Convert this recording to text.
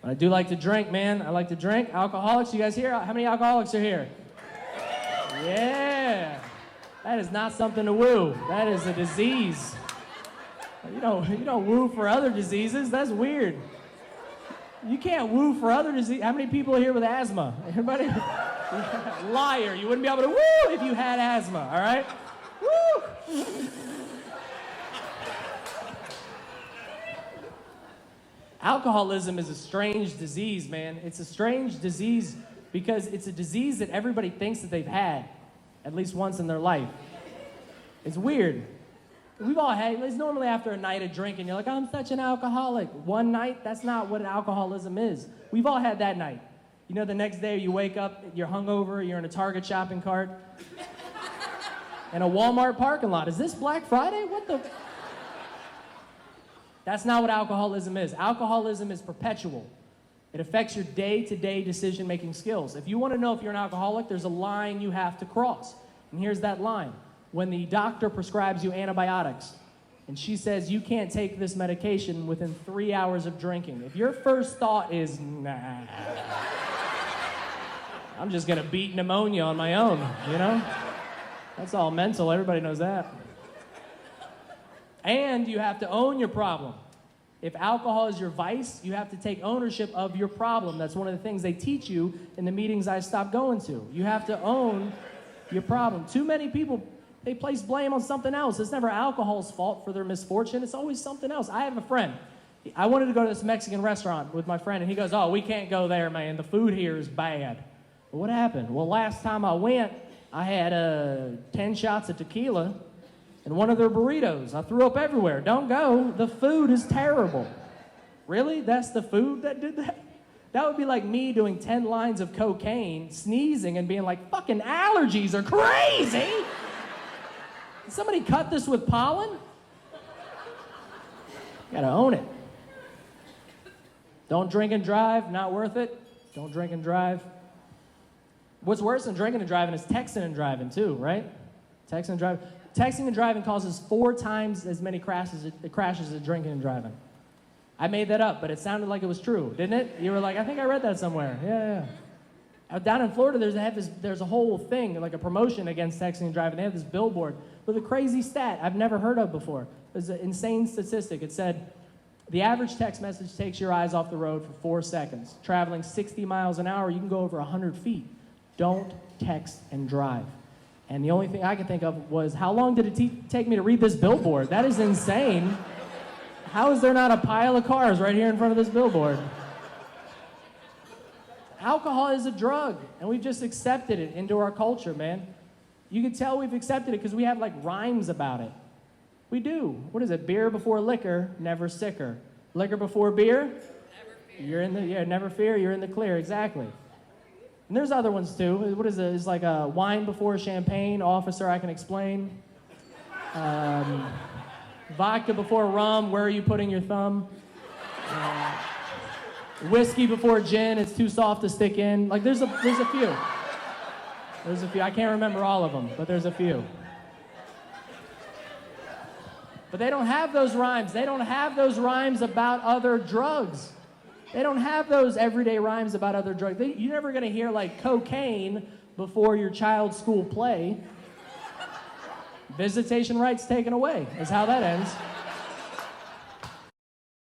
I do like to drink, man. I like to drink. Alcoholics, you guys here? How many alcoholics are here? Yeah. That is not something to woo. That is a disease. You don't woo for other diseases. That's weird. You can't woo for other diseases. How many people are here with asthma? Everybody? Liar. You wouldn't be able to woo if you had asthma, all right? Woo! Alcoholism is a strange disease, man. It's a strange disease because it's a disease that everybody thinks that they've had at least once in their life. It's weird. We've all had, it's normally after a night of drinking, you're like, I'm such an alcoholic. One night, that's not what alcoholism is. We've all had that night. You know, the next day you wake up, you're hungover, you're in a Target shopping cart, in a Walmart parking lot. Is this Black Friday? What the? That's not what alcoholism is. Alcoholism is perpetual. It affects your day-to-day decision-making skills. If you want to know if you're an alcoholic, there's a line you have to cross. And here's that line. When the doctor prescribes you antibiotics, and she says you can't take this medication within 3 hours of drinking, if your first thought is, nah, I'm just going to beat pneumonia on my own, you know? That's all mental. Everybody knows that. And you have to own your problem. If alcohol is your vice, you have to take ownership of your problem. That's one of the things they teach you in the meetings I stopped going to. You have to own your problem. Too many people, they place blame on something else. It's never alcohol's fault for their misfortune. It's always something else. I have a friend. I wanted to go to this Mexican restaurant with my friend, and he goes, oh, we can't go there, man. The food here is bad. Well, what happened? Well, last time I went, I had 10 shots of tequila and one of their burritos. I threw up everywhere. Don't go. The food is terrible. Really? That's the food that did that? That would be like me doing 10 lines of cocaine, sneezing, and being like, fucking allergies are crazy. Did somebody cut this with pollen? You gotta own it. Don't drink and drive. Not worth it. Don't drink and drive. What's worse than drinking and driving is texting and driving too, right? Texting and driving. Texting and driving causes 4 times as many crashes as drinking and driving. I made that up, but it sounded like it was true, didn't it? You were like, I think I read that somewhere. Yeah. Down in Florida, there's a whole thing, like a promotion against texting and driving. They have this billboard with a crazy stat I've never heard of before. It was an insane statistic. It said, the average text message takes your eyes off the road for 4 seconds. Traveling 60 miles an hour, you can go over 100 feet. Don't text and drive. And the only thing I could think of was, how long did it take me to read this billboard? That is insane. How is there not a pile of cars right here in front of this billboard? Alcohol is a drug, and we've just accepted it into our culture, man. You can tell we've accepted it because we have like rhymes about it. We do. What is it? Beer before liquor, never sicker. Liquor before beer? Never fear. You're in the, never fear, you're in the clear, exactly. And there's other ones too. What is it? It's like a wine before champagne, officer, I can explain. Vodka before rum, where are you putting your thumb? Whiskey before gin, it's too soft to stick in. Like there's a few. There's a few. I can't remember all of them, but there's a few. But they don't have those rhymes. They don't have those rhymes about other drugs. They don't have those everyday rhymes about other drugs. You're never going to hear like cocaine before your child's school play. Visitation rights taken away is how that ends.